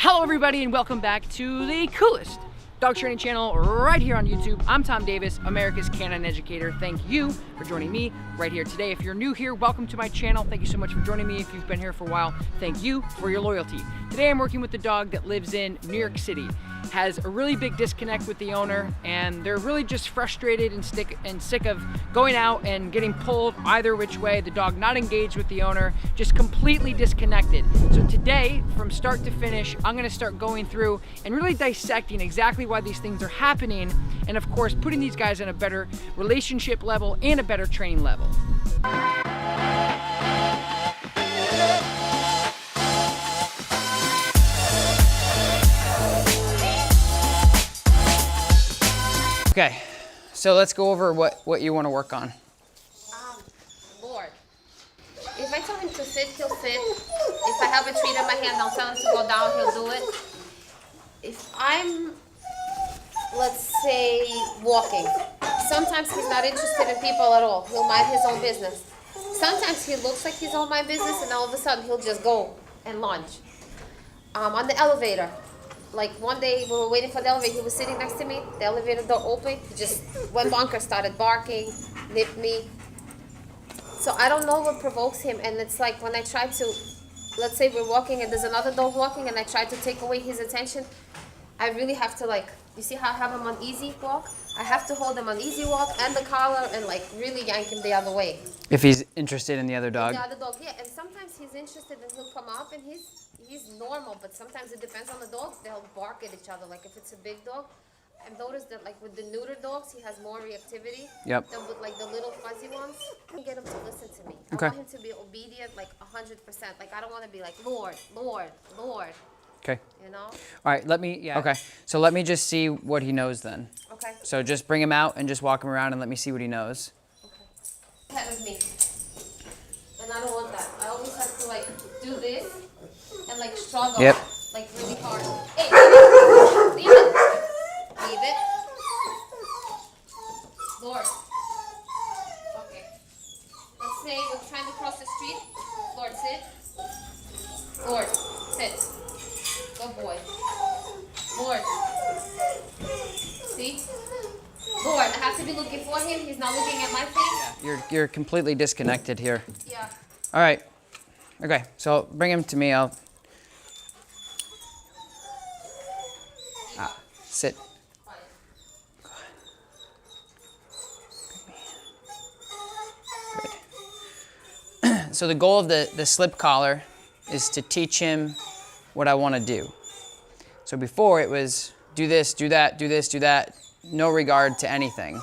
Hello everybody and welcome back to the coolest dog training channel right here on YouTube. I'm Tom Davis, America's Canine Educator. Thank you for joining me right here today. If you're new here, welcome to my channel. Thank you so much for joining me. If you've been here for a while, thank you for your loyalty. Today I'm working with a dog that lives in New York City, has a really big disconnect with the owner, and they're really just frustrated and sick of going out and getting pulled either which way, the dog not engaged with the owner, just completely disconnected. So today, from start to finish, I'm gonna start going through and really dissecting exactly why these things are happening, and of course, putting these guys on a better relationship level and a better training level. Okay, so let's go over what you want to work on. Lord, if I tell him to sit, he'll sit. If I have a treat in my hand, I'll tell him to go down, he'll do it. If I'm, let's say, walking, sometimes he's not interested in people at all. He'll mind his own business. Sometimes he looks like he's on my business, and all of a sudden he'll just go and lunge. On the elevator. Like one day we were waiting for the elevator, he was sitting next to me, the elevator door opened, he just went bonkers, started barking, nipped me. So I don't know what provokes him, and it's like when I try to, let's say we're walking and there's another dog walking and I try to take away his attention, I really have to, like, you see how I have him on easy walk? I have to hold him on easy walk and the collar and like really yank him the other way. If he's interested in the other dog? The other dog, yeah, and sometimes he's interested and he'll come up and he's normal, but sometimes it depends on the dogs. They'll bark at each other. Like if it's a big dog, I've noticed that like with the neuter dogs, he has more reactivity than with like the little fuzzy ones. I get him to listen to me. I want him to be obedient like 100%. Like I don't want to be like, Lord, Lord, Lord. Okay. You know? All right, okay. So let me just see what he knows then. Okay. So just bring him out and just walk him around and let me see what he knows. Okay. Pet with me. And I don't want that. I always have to like do this and like struggle. Yep. Like really hard. Hey, leave it. Leave it. Lord. Okay. Let's say we're trying to cross the street. Lord, sit. Lord, sit. Good boy. Lord. See? Lord, I have to be looking for him. He's not looking at my face. You're completely disconnected here. Yeah. All right. Okay, so bring him to me. I'll sit. Good. So the goal of the slip collar is to teach him what I want to do. So before it was do this, do that, do this, do that, no regard to anything.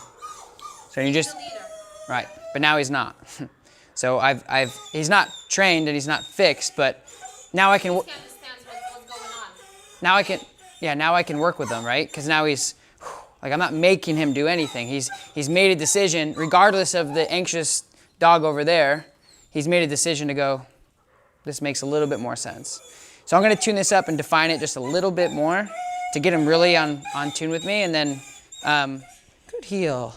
So you just, right, but now he's not. So he's not trained and he's not fixed, but now I can, He understands what's going on. now I can work with him, right? Because now he's, like I'm not making him do anything. He's made a decision, regardless of the anxious dog over there, he's made a decision to go, this makes a little bit more sense. So I'm gonna tune this up and define it just a little bit more to get him really on tune with me, and then, good heel.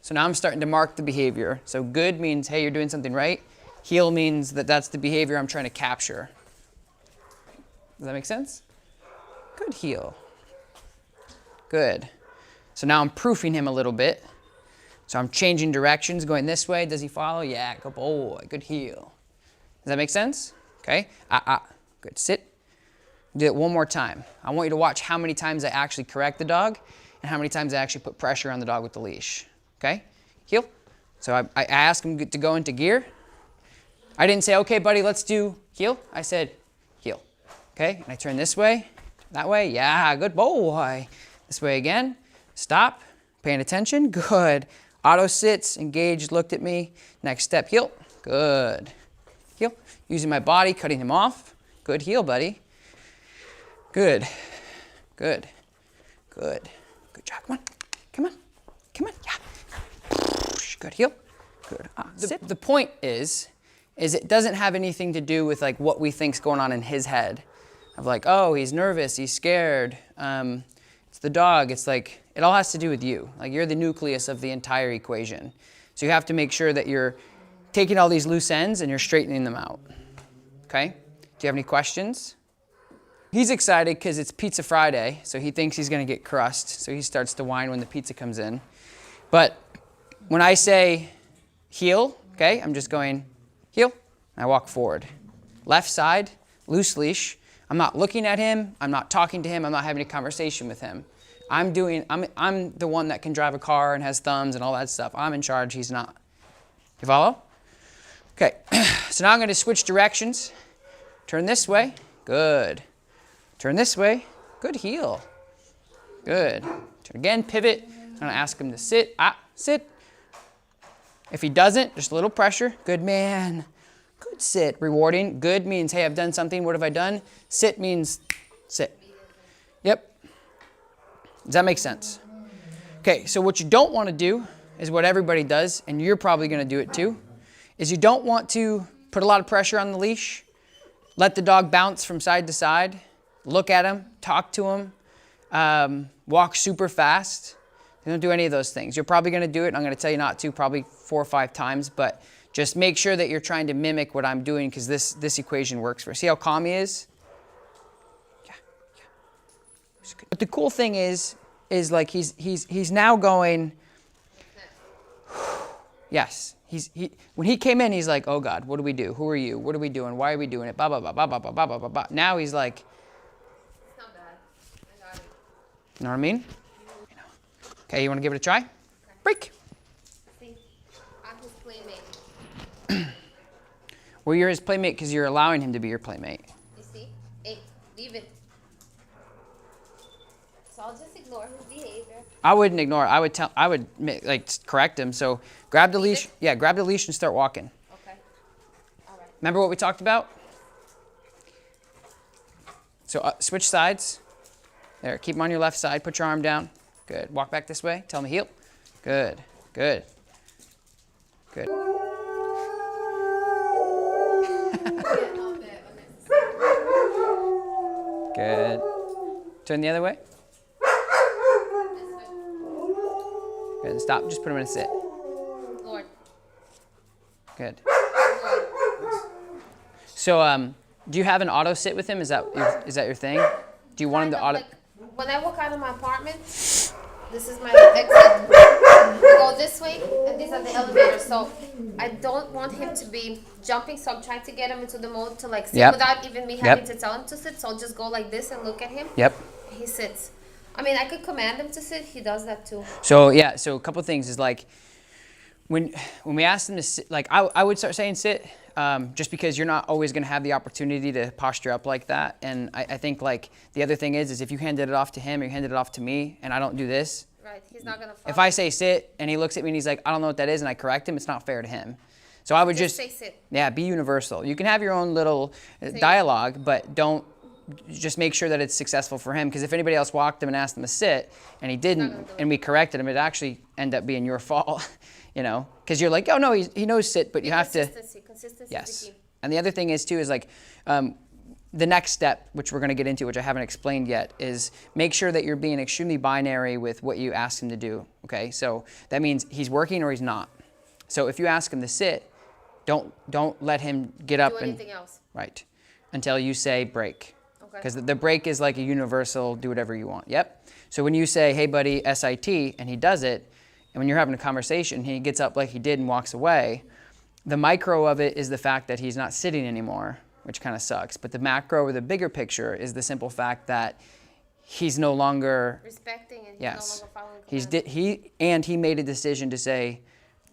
So now I'm starting to mark the behavior. So good means, hey, you're doing something right. Heel means that that's the behavior I'm trying to capture. Does that make sense? Good heel. Good. So now I'm proofing him a little bit. So I'm changing directions, going this way. Does he follow? Yeah, good boy, good heel. Does that make sense? Okay, good, sit. Do it one more time. I want you to watch how many times I actually correct the dog and how many times I actually put pressure on the dog with the leash. Okay, heel. So I asked him to go into gear. I didn't say, okay, buddy, let's do heel. I said, heel. Okay, and I turn this way, that way. Yeah, good boy. This way again. Stop, paying attention. Good. Auto sits, engaged, looked at me. Next step, heel. Good. Heel. Using my body, cutting him off. Good heel, buddy. Good. Good. Good. Good job. Come on. Come on. Come on. Yeah. Good heel. Good. Sit. The point is it doesn't have anything to do with like what we think's going on in his head. Of like, oh, he's nervous, he's scared. It's the dog. It's like, it all has to do with you. Like you're the nucleus of the entire equation. So you have to make sure that you're taking all these loose ends and you're straightening them out. Okay? Do you have any questions? He's excited because it's Pizza Friday, so he thinks he's going to get crust. So he starts to whine when the pizza comes in. But when I say heel, okay, I'm just going heel. I walk forward. Left side, loose leash. I'm not looking at him. I'm not talking to him. I'm not having a conversation with him. I'm the one that can drive a car and has thumbs and all that stuff. I'm in charge. He's not. You follow? Okay. So now I'm going to switch directions. Turn this way. Good. Turn this way. Good heel. Good. Turn again. Pivot. I'm going to ask him to sit. Sit. If he doesn't, just a little pressure. Good man. Good sit. Rewarding. Good means, hey, I've done something. What have I done? Sit means sit. Yep. Does that make sense? Okay, so what you don't want to do is what everybody does, and you're probably going to do it too, is you don't want to put a lot of pressure on the leash, let the dog bounce from side to side, look at him, talk to him, walk super fast. Don't do any of those things. You're probably going to do it, and I'm going to tell you not to probably 4 or 5 times, but just make sure that you're trying to mimic what I'm doing because this equation works for us. See how calm he is? Yeah. But the cool thing is like he's now going, yes. When he came in, he's like, oh God, what do we do? Who are you? What are we doing? Why are we doing it? Blah, blah, blah, blah, blah, blah, blah, blah, blah. Now he's like, It's not bad. I got it. you know what I mean? Okay, you want to give it a try? Okay. Break. See, I'm his playmate. Well, you're his playmate because you're allowing him to be your playmate. You see? Hey, leave it. So I'll just ignore his behavior. I wouldn't ignore it. I would like correct him. So grab the leash. Yeah, grab the leash and start walking. Okay. All right. Remember what we talked about? So switch sides. There, keep him on your left side. Put your arm down. Good. Walk back this way. Tell him to heel. Good. Good. Good. Good. Turn the other way. Good. Stop. Just put him in a sit. Lord. Good. Lord. So, do you have an auto sit with him? Is that your thing? Do you want him to auto? Like, when I walk out of my apartment, this is my exit. We go this way, and these are the elevators. So I don't want him to be jumping. So I'm trying to get him into the mode to like sit Yep. without even me having to tell him to sit. So I'll just go like this and look at him. Yep. He sits. I mean, I could command him to sit. He does that too. So yeah. So a couple of things is like when we ask them to sit, like I would start saying sit. Just because you're not always going to have the opportunity to posture up like that. And I think like the other thing is if you handed it off to him or you handed it off to me and I don't do this. Right, he's not going to follow. If I say sit and he looks at me and he's like, I don't know what that is, and I correct him, it's not fair to him. So I would just say sit. Yeah, be universal. You can have your own little dialogue, but don't just make sure that it's successful for him. Because if anybody else walked him and asked him to sit and he didn't, and we corrected him, it'd actually end up being your fault. You know, because you're like, oh no, he knows sit, but you have to. Consistency Yes. is the key. And the other thing is too is like the next step, which we're going to get into, which I haven't explained yet, is make sure that you're being extremely binary with what you ask him to do. Okay, so that means he's working or he's not. So if you ask him to sit, don't let him get up Do and anything else. right until you say break. Okay. Because the break is like a universal do whatever you want. Yep. So when you say, hey buddy, SIT, and he does it, and when you're having a conversation, he gets up like he did and walks away, the micro of it is the fact that he's not sitting anymore, which kind of sucks. But the macro or the bigger picture is the simple fact that he's no longer Respecting and he's yes. no longer following commands. He made a decision to say,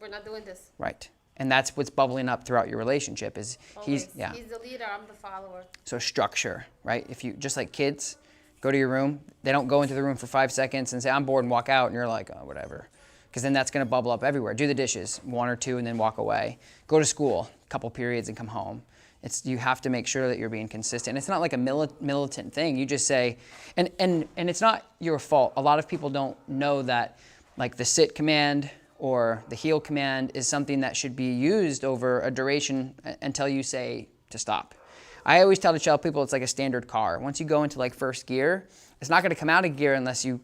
we're not doing this. right. And that's what's bubbling up throughout your relationship is Always. He's the leader, I'm the follower. So structure, right? If you, just like kids, go to your room, they don't go into the room for 5 seconds and say, I'm bored and walk out, and you're like, oh, whatever. Because then that's going to bubble up everywhere. Do the dishes, 1 or 2, and then walk away. Go to school, a couple periods, and come home. You have to make sure that you're being consistent. It's not like a militant thing. You just say, and it's not your fault. A lot of people don't know that like the sit command or the heel command is something that should be used over a duration until you say to stop. I always tell people it's like a standard car. Once you go into like first gear, it's not going to come out of gear unless you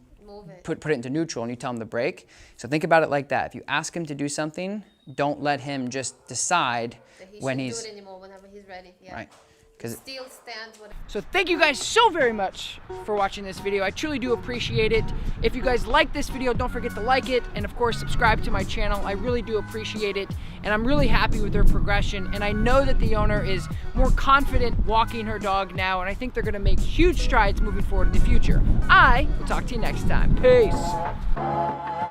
put it into neutral and you tell him to brake. So think about it like that. If you ask him to do something, don't let him just decide that when he's do it anymore whenever he's ready. Yeah. right. Still stands with. So thank you guys so very much for watching this video. I truly do appreciate it. If you guys like this video, don't forget to like it, and of course subscribe to my channel. I really do appreciate it, and I'm really happy with their progression, and I know that the owner is more confident walking her dog now, and I think they're gonna make huge strides moving forward in the future. I will talk to you next time. Peace.